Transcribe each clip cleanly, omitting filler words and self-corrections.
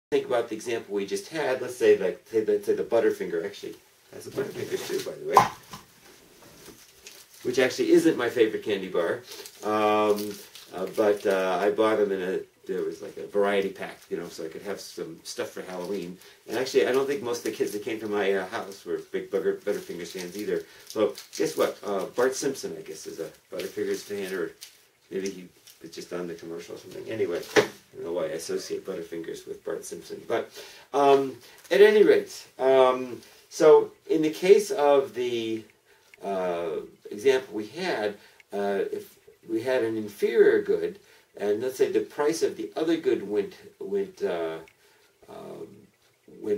think about the example we just had, let's say the Butterfinger actually has a Butterfinger too, by the way, which actually isn't my favorite candy bar, but I bought them there was like a variety pack, so I could have some stuff for Halloween. And actually, I don't think most of the kids that came to my house were big Butterfingers fans either. So guess what? Bart Simpson, I guess, is a Butterfingers fan, or maybe he was just on the commercial or something. Anyway, I don't know why I associate Butterfingers with Bart Simpson. But at any rate, so in the case of the example we had, if we had an inferior good, and let's say the price of the other good went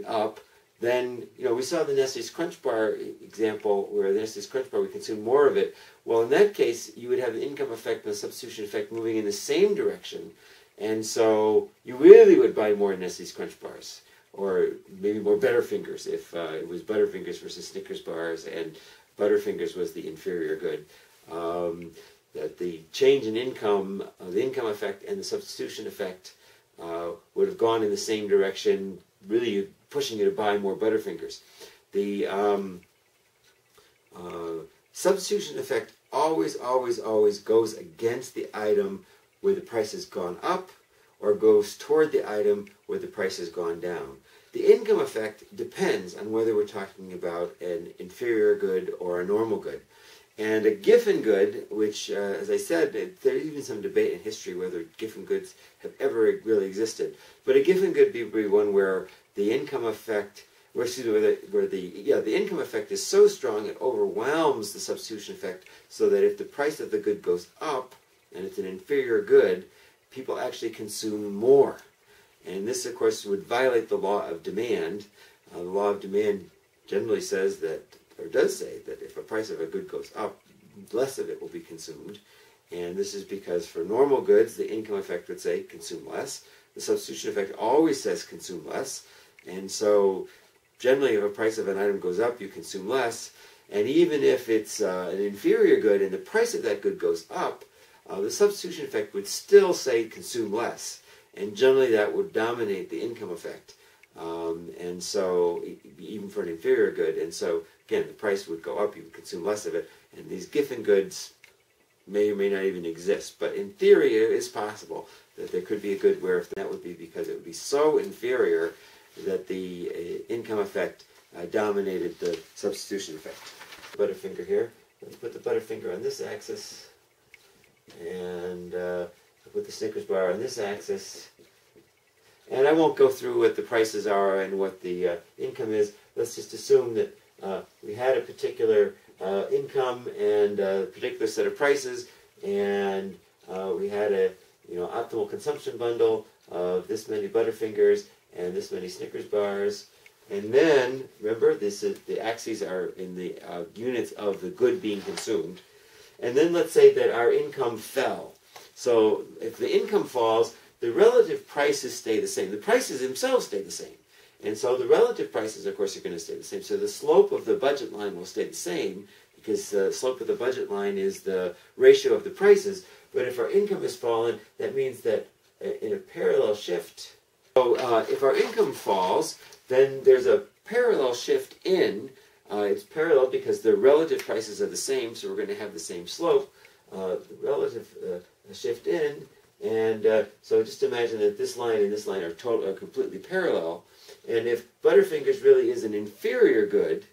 up, then we saw the Nestle's Crunch Bar example where the Nestle's Crunch Bar, we consume more of it. Well, in that case, you would have the income effect and the substitution effect moving in the same direction, and so you really would buy more Nestle's Crunch Bars, or maybe more Butterfingers if it was Butterfingers versus Snickers bars, and Butterfingers was the inferior good. That the change in income, the income effect and the substitution effect would have gone in the same direction, really pushing you to buy more Butterfingers. The substitution effect always goes against the item where the price has gone up, or goes toward the item where the price has gone down. The income effect depends on whether we're talking about an inferior good or a normal good. And a Giffen good, which, as I said, there's even some debate in history whether Giffen goods have ever really existed. But a Giffen good would be one where the income effect, the income effect is so strong it overwhelms the substitution effect, so that if the price of the good goes up and it's an inferior good, people actually consume more. And this, of course, would violate the law of demand. The law of demand generally says that, or does say that if the price of a good goes up, less of it will be consumed. And this is because for normal goods, the income effect would say consume less. The substitution effect always says consume less. And so generally, if the price of an item goes up, you consume less. And even if it's an inferior good and the price of that good goes up, the substitution effect would still say consume less. And generally, that would dominate the income effect. And so, even for an inferior good. And so, again, the price would go up, you would consume less of it. And these Giffen goods may or may not even exist. But in theory, it is possible that there could be a good where that would be because it would be so inferior that the income effect dominated the substitution effect. Butterfinger here. Let's put the Butterfinger on this axis. And put the Snickers bar on this axis. And I won't go through what the prices are and what the income is. Let's just assume that we had a particular income and a particular set of prices, and we had a optimal consumption bundle of this many Butterfingers and this many Snickers bars. And then, remember, the axes are in the units of the good being consumed. And then let's say that our income fell. So if the income falls, the relative prices stay the same. The prices themselves stay the same. And so the relative prices, of course, are going to stay the same. So the slope of the budget line will stay the same, because the slope of the budget line is the ratio of the prices. But if our income has fallen, that means that in a parallel shift, so if our income falls, then there's a parallel shift in. It's parallel because the relative prices are the same, so we're going to have the same slope. The relative shift in, and so just imagine that this line and this line are completely parallel. And if Butterfingers really is an inferior good,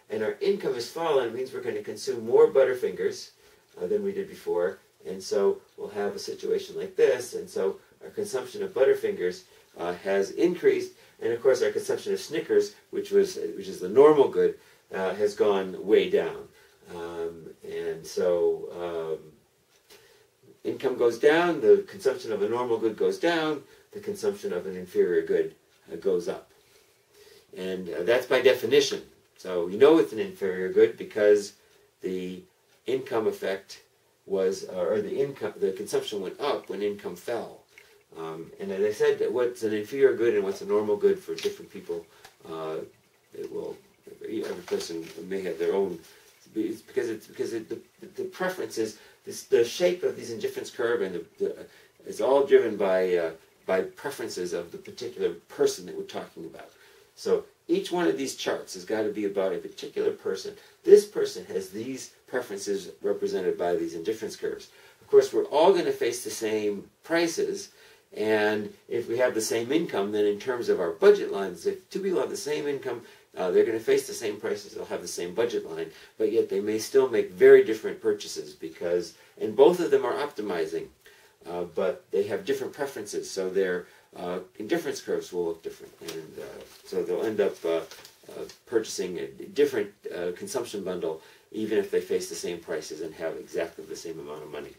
and our income has fallen, it means we're going to consume more Butterfingers than we did before. And so we'll have a situation like this. And so our consumption of Butterfingers has increased, and of course our consumption of Snickers, which is the normal good, has gone way down. And so income goes down, the consumption of a normal good goes down, the consumption of an inferior good goes up. And that's by definition. So you know it's an inferior good because the income effect was, or the consumption went up when income fell. And as I said, what's an inferior good and what's a normal good for different people, every person may have their own. It's because the preference is the shape of these indifference curve, and it's all driven by by preferences of the particular person that we're talking about. So each one of these charts has got to be about a particular person. This person has these preferences represented by these indifference curves. Of course, we're all going to face the same prices, and if we have the same income, then in terms of our budget lines, if two people have the same income, they're going to face the same prices, they'll have the same budget line, but yet they may still make very different purchases because, and both of them are optimizing, but they have different preferences, so their indifference curves will look different, and so they'll end up purchasing a different consumption bundle even if they face the same prices and have exactly the same amount of money.